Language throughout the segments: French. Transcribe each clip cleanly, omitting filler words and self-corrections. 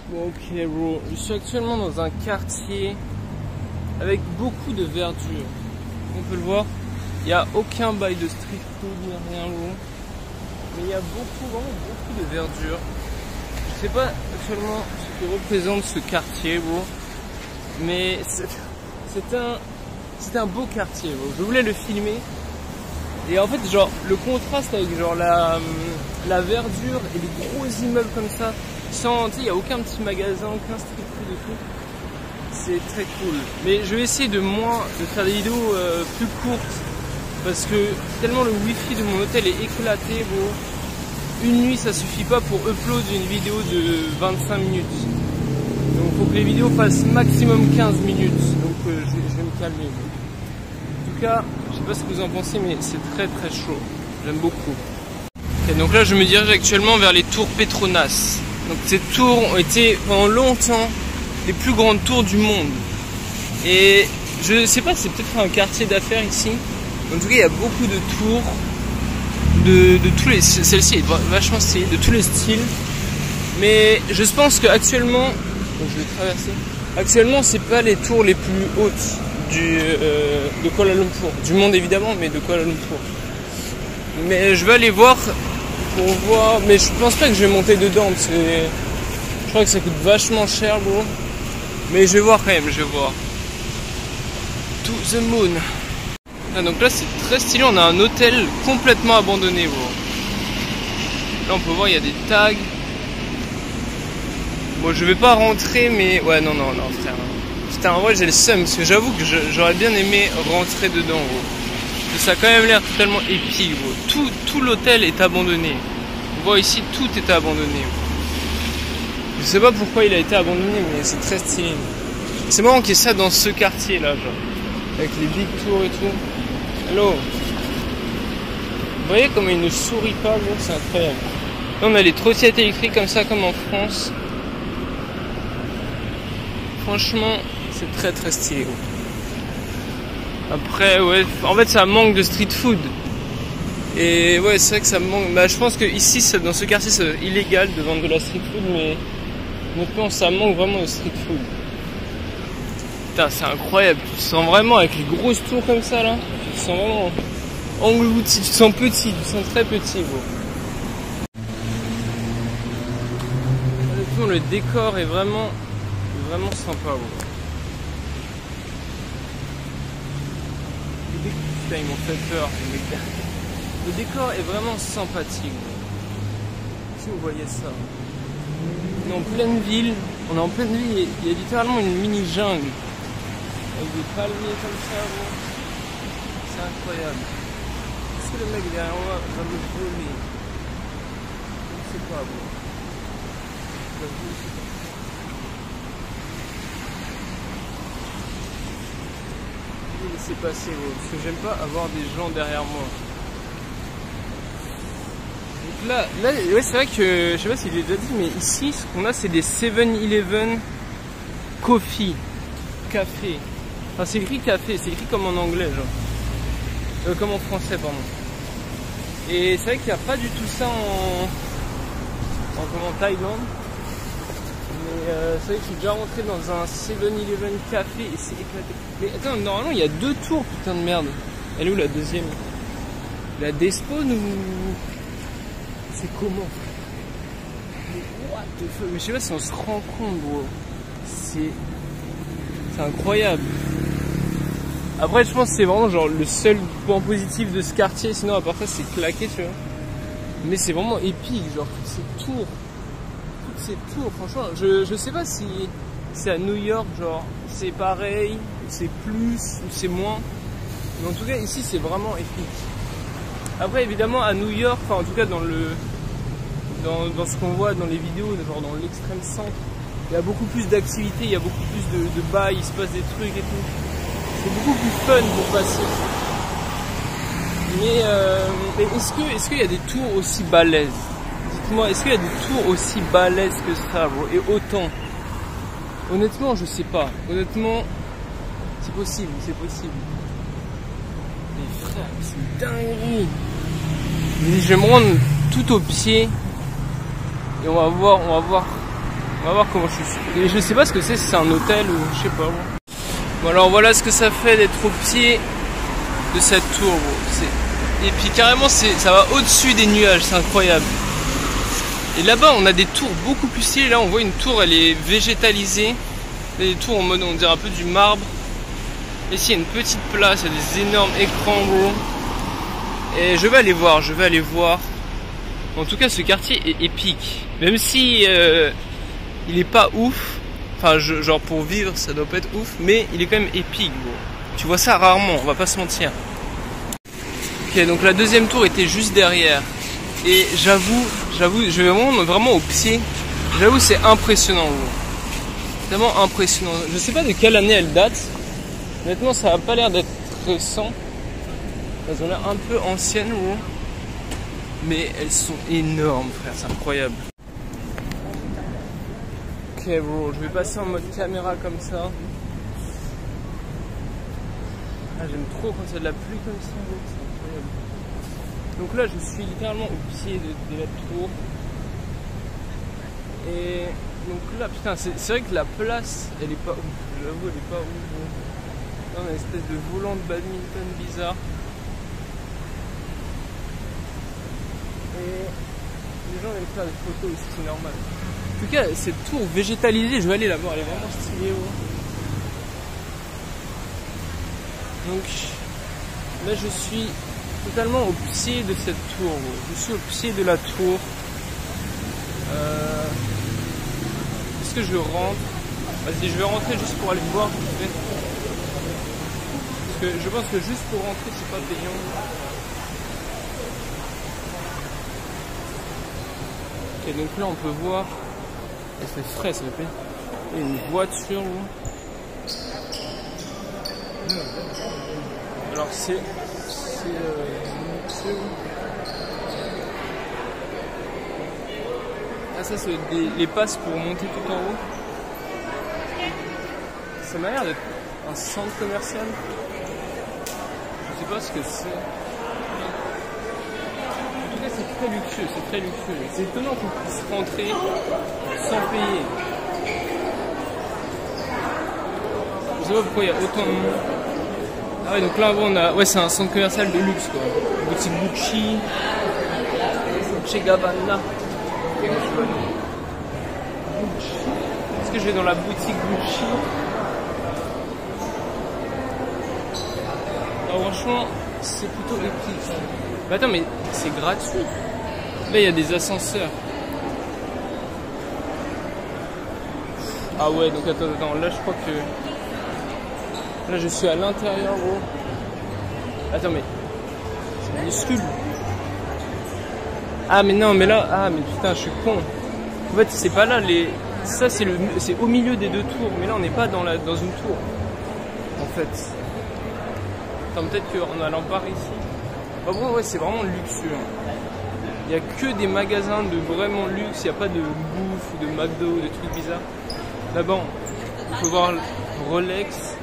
Bon, ok bro, je suis actuellement dans un quartier avec beaucoup de verdure. On peut le voir, il n'y a aucun bail de street food ni rien bro. Mais il y a vraiment beaucoup de verdure. Je sais pas actuellement ce que représente ce quartier bro. Mais c'est un beau quartier bro. Je voulais le filmer. Et en fait genre le contraste avec genre la verdure et les gros immeubles comme ça. Sans, tu sais, il n'y a aucun petit magasin, aucun street food et tout. C'est très cool. Mais je vais essayer de faire des vidéos plus courtes. Parce que tellement le wifi de mon hôtel est éclaté, bro. Une nuit ça suffit pas pour upload une vidéo de 25 minutes. Donc faut que les vidéos fassent maximum 15 minutes. Donc je vais me calmer. En tout cas, je sais pas ce que vous en pensez, mais c'est très très chaud. J'aime beaucoup. Et donc là je me dirige actuellement vers les tours Petronas. Donc ces tours ont été pendant longtemps les plus grandes tours du monde. Et je sais pas, c'est peut-être un quartier d'affaires ici. En tout cas, il y a beaucoup de tours de tous les. Celle-ci est vachement stylée, de tous les styles. Mais je pense qu'actuellement, je vais traverser. Actuellement, c'est pas les tours les plus hautes de Kuala Lumpur, du monde évidemment, mais de Kuala Lumpur. Mais je vais aller voir. Pour voir, mais je pense pas que je vais monter dedans parce que je crois que ça coûte vachement cher bro. Mais je vais voir quand même, je vais voir. To the moon. Ah, donc là c'est très stylé, on a un hôtel complètement abandonné bro. Là on peut voir il y a des tags. Bon je vais pas rentrer mais ouais non frère. Putain en vrai j'ai le seum parce que j'avoue que j'aurais bien aimé rentrer dedans bro. Ça a quand même l'air totalement épique bro. Tout l'hôtel est abandonné. On voit ici tout est abandonné. Je sais pas pourquoi il a été abandonné mais c'est très stylé. C'est marrant qu'il y ait ça dans ce quartier là genre. Avec les big tours et tout. Hello. Vous voyez comment il ne sourit pas bro, c'est incroyable. Là on a les trottinettes électriques comme ça comme en France. Franchement c'est très très stylé bro. Après, ouais, en fait, ça manque de street food. Et ouais, c'est vrai que ça manque. Bah, je pense que ici, dans ce quartier, c'est illégal de vendre de la street food, mais honnêtement, ça manque vraiment de street food. Putain, c'est incroyable. Tu te sens vraiment avec les grosses tours comme ça, là. Tu te sens vraiment englouti. Tu te sens petit, tu te sens très petit, bro. Honnêtement, le décor est vraiment sympa, bro. Putain, ils m'ont fait peur. Le décor est vraiment sympathique. Si vous voyez ça. On est en pleine ville. Il y a littéralement une mini jungle. Avec des palmiers comme ça. Bon. C'est incroyable. Est-ce que le mec derrière moi va me voler? Je ne sais pas. Bon. Laisser passer parce que j'aime pas avoir des gens derrière moi. Donc là ouais, c'est vrai que je sais pas si je l'ai déjà dit mais ici ce qu'on a c'est des 7-Eleven coffee café. Enfin c'est écrit café, c'est écrit comme en anglais genre. Comme en français pardon. Et c'est vrai qu'il n'y a pas du tout ça en Thaïlande. Mais c'est vrai que je suis déjà rentré dans un 7-Eleven café et c'est éclaté. Mais attends, normalement il y a 2 tours, putain de merde. Elle est où la deuxième? La despawn ou... C'est comment? Mais what the fuck? Mais je sais pas si on se rend compte bro. C'est incroyable. Après je pense que c'est vraiment genre le seul point positif de ce quartier. Sinon à part ça c'est claqué tu vois. Mais c'est vraiment épique genre toutes ces tours. Ces tours, franchement, je sais pas si c'est à New York, genre c'est pareil, ou c'est plus, ou c'est moins. Mais en tout cas, ici c'est vraiment épique. Après, évidemment, à New York, enfin en tout cas dans ce qu'on voit dans les vidéos, genre dans l'extrême centre, il y a beaucoup plus d'activités, il y a beaucoup plus de bails, il se passe des trucs et tout. C'est beaucoup plus fun pour passer. Mais est-ce qu'il y a des tours aussi balèzes? Dites-moi, est-ce qu'il y a des tours aussi balèzes que ça, bro? Et autant? Honnêtement, je sais pas. Honnêtement, c'est possible, c'est possible. Mais frère, c'est une dinguerie. Je vais me rendre tout au pied. Et on va voir va voir comment je suis. Et je sais pas ce que c'est, si c'est un hôtel ou je sais pas. Bon alors voilà ce que ça fait d'être au pied de cette tour. Et puis carrément ça va au-dessus des nuages, c'est incroyable. Et là-bas on a des tours beaucoup plus stylées. Là on voit une tour, elle est végétalisée. Des tours en mode on dirait un peu du marbre. Ici il y a une petite place, il y a des énormes écrans gros. Et je vais aller voir. En tout cas ce quartier est épique. Même si il est pas ouf. Enfin genre pour vivre ça doit pas être ouf. Mais il est quand même épique gros. Tu vois ça rarement, on va pas se mentir. Ok, donc la deuxième tour était juste derrière. Et j'avoue, je vais vraiment au pied. J'avoue c'est impressionnant gros. Vraiment impressionnant. Je sais pas de quelle année elle date. Honnêtement ça a pas l'air d'être récent. Elles ont l'air un peu anciennes gros. Mais elles sont énormes frère, c'est incroyable. Ok bro, je vais passer en mode caméra comme ça. Ah, j'aime trop quand il y a de la pluie comme ça, c'est incroyable. Donc là je suis littéralement au pied de la tour. Et donc là putain c'est vrai que la place elle est pas ouf, j'avoue elle est pas ouf. Là, on a une espèce de volant de badminton bizarre. Et les gens aiment faire des photos aussi, c'est normal. En tout cas cette tour végétalisée, je vais aller la voir, elle est vraiment stylée. Donc là je suis totalement au pied de cette tour. Je suis au pied de la tour. Est-ce que je rentre? Vas-y, je vais rentrer juste pour aller voir. Parce que je pense que juste pour rentrer c'est pas payant. Ok, donc là on peut voir. Et c'est frais ça fait. Il y a une voiture. Alors c'est ah ça c'est les passes pour monter tout en haut. Ça m'a l'air d'être un centre commercial. Je sais pas ce que c'est. En tout cas c'est très luxueux, c'est étonnant qu'on puisse rentrer sans payer. Je sais pas pourquoi il y a autant de monde. Ah ouais, donc là on a, ouais c'est un centre commercial de luxe quoi. Boutique Gucci, Dolce Gabbana. Est-ce que je vais dans la boutique Gucci? Alors franchement c'est plutôt épique. Mais attends mais c'est gratuit. Là il y a des ascenseurs. Ah ouais donc attends, là je crois que... Là je suis à l'intérieur gros. Attends mais c'est minuscule. Ah mais non mais là, ah mais putain je suis con. En fait c'est pas là les. Ça c'est au milieu des deux tours. Mais là on n'est pas dans une tour. En fait. Attends peut-être qu'en allant par ici. Bah bon ouais c'est vraiment luxueux. Il n'y a que des magasins de vraiment luxe, il n'y a pas de bouffe ou de McDo, des trucs bizarres. Là-bas on peut voir Rolex.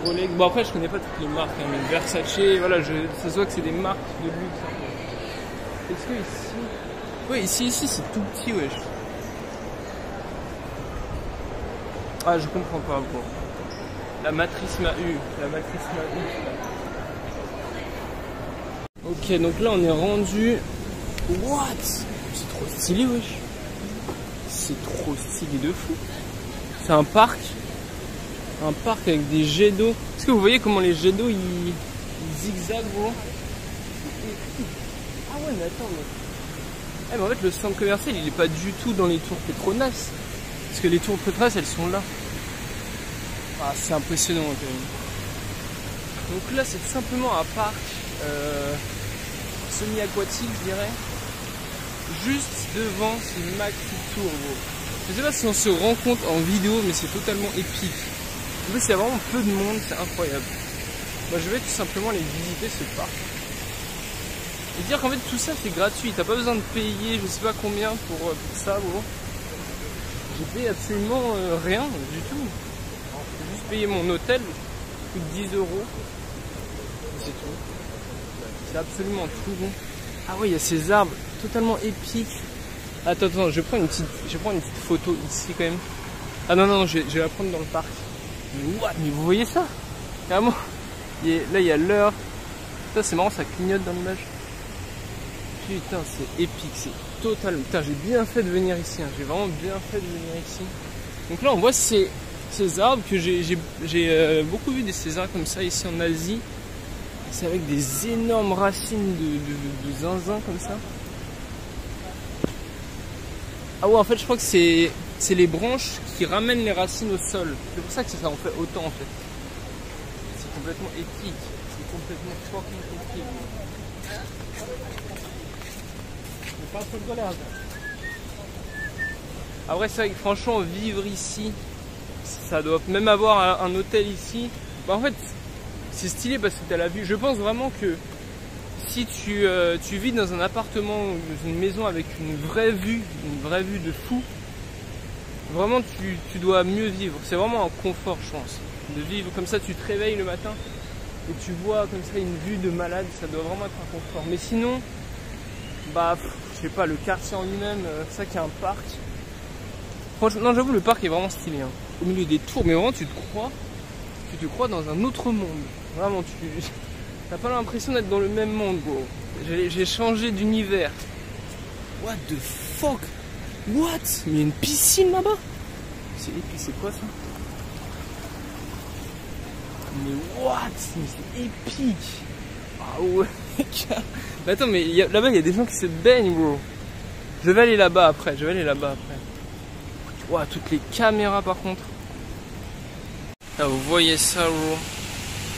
Bon après je connais pas toutes les marques, hein, mais Versace, voilà, ça se voit que c'est des marques de luxe. Est-ce que ici... Oui ici c'est tout petit wesh. Ah je comprends pas bon. La matrice m'a eu. Ok donc là on est rendu... What? C'est trop stylé wesh. C'est trop stylé de fou. C'est un parc. Un parc avec des jets d'eau. Est-ce que vous voyez comment les jets d'eau ils zigzaguent gros? Ah ouais mais attends mais... mais en fait le centre commercial il est pas du tout dans les tours Petronas. Parce que les tours Petronas elles sont là. Ah c'est impressionnant quand même. Donc là c'est simplement un parc semi-aquatique je dirais. Juste devant ces maxi tours gros. Je sais pas si on se rend compte en vidéo mais c'est totalement épique. En plus il y a vraiment peu de monde, c'est incroyable. Moi je vais tout simplement aller visiter ce parc. Et dire qu'en fait tout ça c'est gratuit, t'as pas besoin de payer je sais pas combien pour ça gros. J'ai payé absolument rien du tout. J'ai juste payé mon hôtel, plus de 10 €. C'est tout. C'est absolument tout bon. Ah ouais il y a ces arbres totalement épiques. Attends, je prends une petite photo ici quand même. Ah non, je vais la prendre dans le parc. Mais what? Mais vous voyez ça? Carrément. Là il y a l'heure. Ça c'est marrant, ça clignote dans l'image. Putain, c'est épique, c'est total. Putain, j'ai bien fait de venir ici, hein. J'ai vraiment bien fait de venir ici. Donc là on voit ces arbres que j'ai beaucoup vu des ces arbres comme ça ici en Asie. C'est avec des énormes racines de zinzin comme ça. Ah ouais, en fait je crois que c'est les branches qui ramènent les racines au sol. C'est pour ça que ça en fait autant en fait. C'est complètement épique. C'est complètement fucking épique. Pas trop de colère. Après c'est vrai que franchement vivre ici, ça doit même avoir un hôtel ici. Bah, en fait c'est stylé parce que tu as la vue. Je pense vraiment que si tu vis dans un appartement ou dans une maison avec une vraie vue de fou, vraiment tu dois mieux vivre. C'est vraiment un confort je pense. De vivre comme ça, tu te réveilles le matin et tu vois comme ça une vue de malade, ça doit vraiment être un confort. Mais sinon, bah je sais pas, le quartier en lui-même, ça qui est un parc. Franchement, non, j'avoue, le parc est vraiment stylé, hein. Au milieu des tours, mais vraiment tu te crois dans un autre monde. Vraiment, t'as pas l'impression d'être dans le même monde, bro. J'ai changé d'univers. What the fuck? What? Mais il y a une piscine là-bas? C'est épique, c'est quoi ça? Mais what? Mais c'est épique. Ah ouais. Mais attends, mais là-bas il y a des gens qui se baignent, bro. Je vais aller là-bas après. Ouah, toutes les caméras par contre. Ah, vous voyez ça, bro.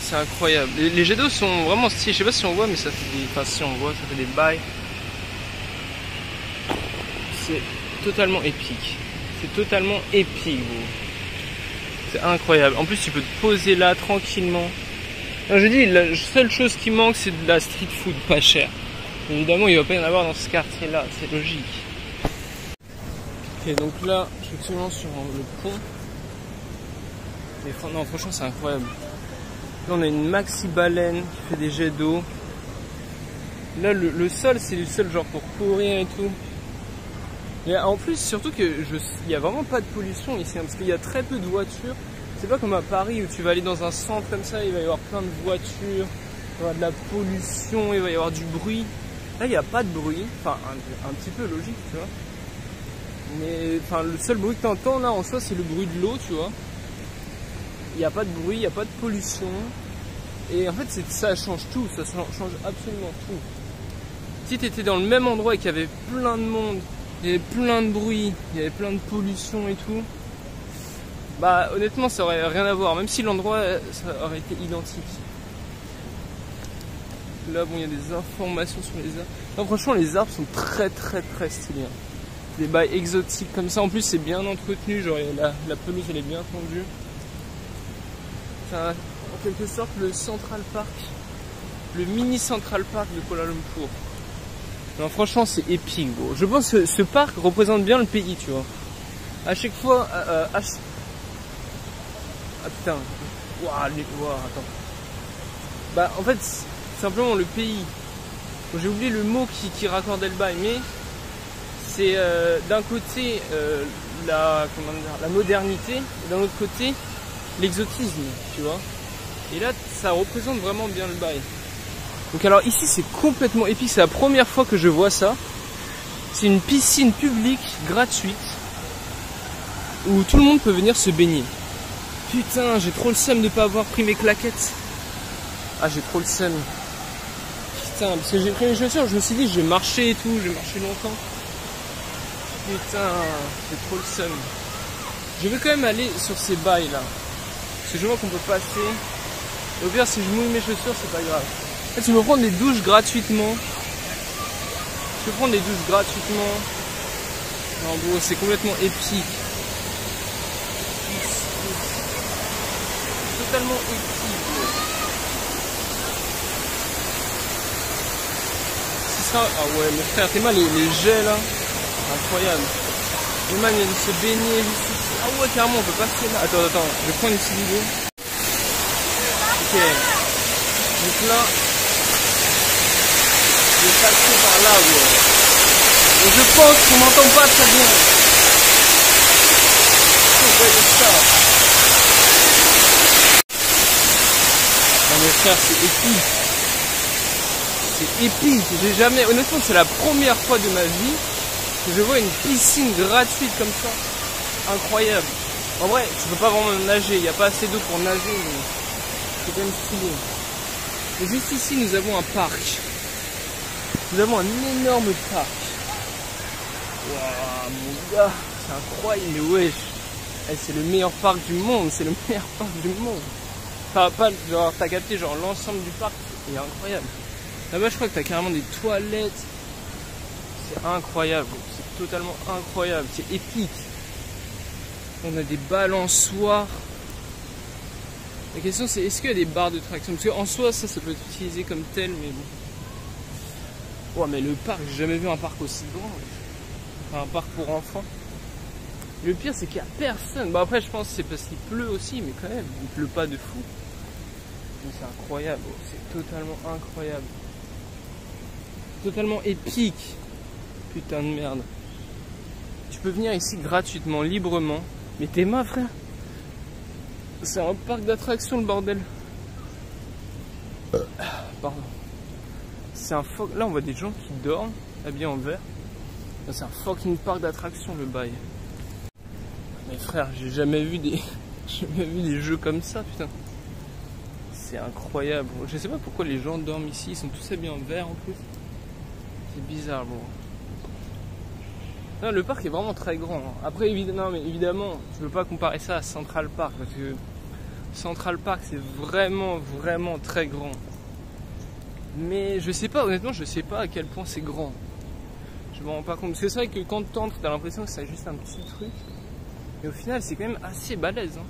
C'est incroyable. Les jets d'eau sont vraiment stylés. Je sais pas si on voit, mais ça fait des... Enfin, si on voit, ça fait des bails. C'est totalement épique. C'est totalement épique, bro. C'est incroyable. En plus, tu peux te poser là tranquillement. Non, je dis, la seule chose qui manque, c'est de la street food pas chère. Évidemment, il va pas y en avoir dans ce quartier-là, c'est logique. Ok, donc là, je suis actuellement sur le pont. Et non, franchement, c'est incroyable. Là, on a une maxi baleine qui fait des jets d'eau. Là, le sol, c'est le sol genre pour courir et tout. Et en plus, surtout que il y a vraiment pas de pollution ici, hein, parce qu'il y a très peu de voitures. C'est pas comme à Paris où tu vas aller dans un centre comme ça, il va y avoir plein de voitures, il va y avoir de la pollution, il va y avoir du bruit. Là, il n'y a pas de bruit, enfin un petit peu logique, tu vois. Mais enfin, le seul bruit que tu entends là en soi, c'est le bruit de l'eau, tu vois. Il n'y a pas de bruit, il n'y a pas de pollution. Et en fait, ça change tout, ça change absolument tout. Si tu étais dans le même endroit et qu'il y avait plein de monde, il y avait plein de bruit, il y avait plein de pollution et tout, bah honnêtement ça aurait rien à voir, même si l'endroit ça aurait été identique. Là bon, il y a des informations sur les arbres. Non, franchement les arbres sont très stylés, hein. Des bails exotiques comme ça, en plus c'est bien entretenu, genre la pelouse elle est bien tendue. C'est en quelque sorte le Central Park, le mini Central Park de Kuala Lumpur. Non, franchement c'est épique, bro. Je pense que ce parc représente bien le pays, tu vois. À chaque fois, ah putain, attends. Bah en fait, simplement le pays. J'ai oublié le mot qui raccordait le bail, mais c'est d'un côté la modernité, et d'un autre côté l'exotisme, tu vois. Et là, ça représente vraiment bien le bail. Donc alors ici c'est complètement épique, c'est la première fois que je vois ça. C'est une piscine publique gratuite où tout le monde peut venir se baigner. Putain, j'ai trop le seum de pas avoir pris mes claquettes. Ah, j'ai trop le seum. Putain, parce que j'ai pris mes chaussures, je me suis dit je vais marcher et tout, je vais marcher longtemps. Putain, j'ai trop le seum. Je vais quand même aller sur ces bails là. Parce que je vois qu'on peut passer. Et au pire, si je mouille mes chaussures, c'est pas grave. Là, tu peux prendre des douches gratuitement. Tu peux prendre des douches gratuitement. En gros, c'est complètement épique. Totalement épique. C'est ça. Ah ouais, mais frère, t'es mal les jets là. Incroyable. Les man viennent se baigner ici. Ah ouais, carrément, on peut passer là. Attends, je vais prendre une petite vidéo. Ok. Donc là, je vais passer par là, ouais. Et je pense qu'on m'entend pas très bien. Regardez ça. Non mais frère, c'est épique. C'est épique. J'ai jamais, honnêtement, c'est la première fois de ma vie que je vois une piscine gratuite comme ça. Incroyable. En vrai, tu peux pas vraiment nager. Il n'y a pas assez d'eau pour nager, mais c'est quand même stylé. Et juste ici, nous avons un parc. Nous avons un énorme parc. Waouh, mon gars, c'est incroyable, mais wesh. C'est le meilleur parc du monde, c'est le meilleur parc du monde. Enfin, pas genre, t'as capté, genre l'ensemble du parc est incroyable. Là-bas, je crois que t'as carrément des toilettes. C'est incroyable, c'est totalement incroyable, c'est épique. On a des balançoires. La question c'est, est-ce qu'il y a des barres de traction? Parce qu'en soi, ça peut être utilisé comme tel, mais bon. Oh, mais le parc, j'ai jamais vu un parc aussi grand. Enfin, un parc pour enfants. Le pire, c'est qu'il n'y a personne. Bon, après, je pense que c'est parce qu'il pleut aussi, mais quand même, il pleut pas de fou. Mais c'est incroyable, c'est totalement incroyable. Totalement épique. Putain de merde. Tu peux venir ici gratuitement, librement. Mais t'es ma frère. C'est un parc d'attractions, le bordel. Pardon. C'est un fuck. Là, on voit des gens qui dorment, habillés en vert. C'est un fucking parc d'attractions, le bail. Mais frère, j'ai jamais vu des jeux comme ça, putain. C'est incroyable. Je sais pas pourquoi les gens dorment ici. Ils sont tous habillés en vert en plus. C'est bizarre, bon. Non, le parc est vraiment très grand. Après, évidemment, tu peux pas comparer ça à Central Park parce que Central Park, c'est vraiment, vraiment très grand. Mais je sais pas, honnêtement, je sais pas à quel point c'est grand. Je me rends pas compte. Parce que c'est vrai que quand tu entres, t'as l'impression que c'est juste un petit truc. Mais au final, c'est quand même assez balèze. Hein.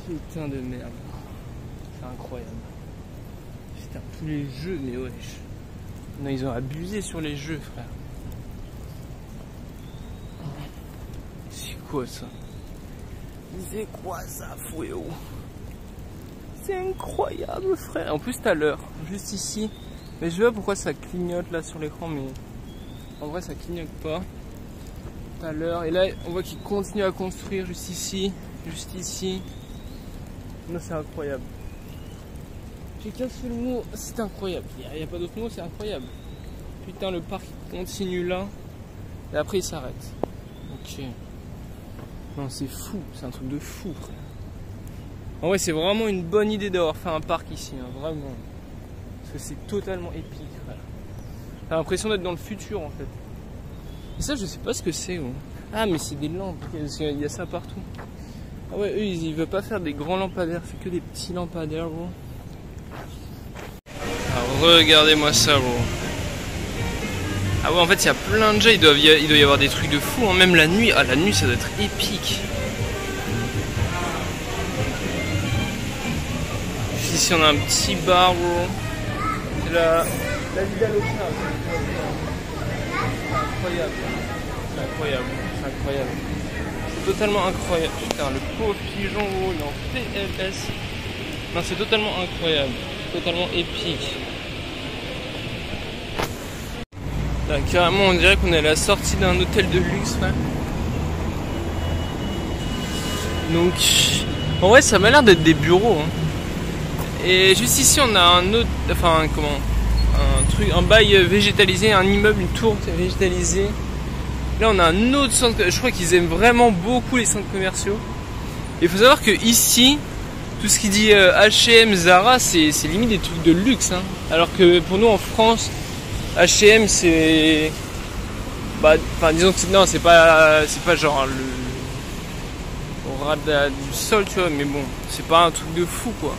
Putain de merde. C'est incroyable. Putain, tous les jeux, mais wesh. Non, ils ont abusé sur les jeux, frère. C'est quoi ça? C'est quoi ça, fouéo? C'est incroyable, frère. En plus, t'as l'heure, juste ici. Mais je vois pourquoi ça clignote là sur l'écran, mais en vrai, ça clignote pas. T'as l'heure. Et là, on voit qu'ils continuent à construire juste ici, juste ici. Non, c'est incroyable. J'ai qu'un seul mot, c'est incroyable. Il n'y a pas d'autre mot, c'est incroyable. Putain, le parc continue là. Et après, il s'arrête. Ok. Non, c'est fou. C'est un truc de fou, frère. En vrai, c'est vraiment une bonne idée d'avoir fait un parc ici. Hein, vraiment. Parce que c'est totalement épique, frère. T'as l'impression d'être dans le futur, en fait. Et ça, je sais pas ce que c'est. Ouais. Ah, mais c'est des lampes. Il y a ça partout. Ah ouais, eux, ils veulent pas faire des grands lampadaires. C'est que des petits lampadaires, gros. Regardez-moi ça, bro. Ah ouais, en fait, il y a plein de gens. Il doit y avoir des trucs de fou. Hein. Même la nuit. Ah, la nuit, ça doit être épique. Ici, on a un petit bar, bro. C'est la Vida Loca. C'est incroyable. C'est incroyable. C'est incroyable. C'est totalement incroyable. Putain, le pauvre pigeon, gros, il est en PLS. Non, c'est totalement incroyable. Totalement épique. Là, carrément, on dirait qu'on est à la sortie d'un hôtel de luxe, frère. Donc, en vrai, ça m'a l'air d'être des bureaux. Hein. Et juste ici, on a un autre, enfin, comment, un bail végétalisé, un immeuble, une tour végétalisée. Là, on a un autre centre. Je crois qu'ils aiment vraiment beaucoup les centres commerciaux. Et il faut savoir que ici, tout ce qui dit H&M, Zara, c'est limite des trucs de luxe. Hein. Alors que pour nous en France, H&M c'est, enfin disons que non, c'est pas genre au ras du sol, tu vois. Mais bon, c'est pas un truc de fou, quoi.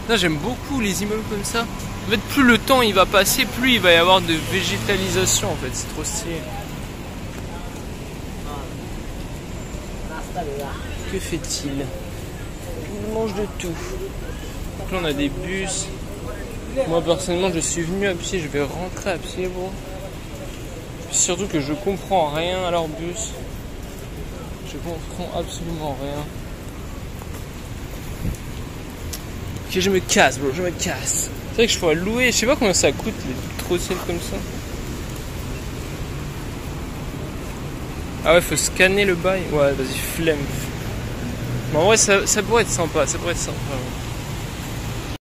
Là, j'aime beaucoup les immeubles comme ça. En fait, plus le temps il va passer, plus il va y avoir de végétalisation. En fait, c'est trop stylé. Que fait-il? Il mange de tout. Donc là, on a des bus. Moi, personnellement, je suis venu à pied. Je vais rentrer à pied, bro. Surtout que je comprends rien à leur bus. Je comprends absolument rien. Ok, je me casse, bro. Je me casse. C'est vrai que je pourrais louer. Je sais pas combien ça coûte les trottinettes comme ça. Ah ouais, faut scanner le bail. Ouais, vas-y, flemme. Mais en vrai, ça pourrait être sympa, ça pourrait être sympa. Ouais.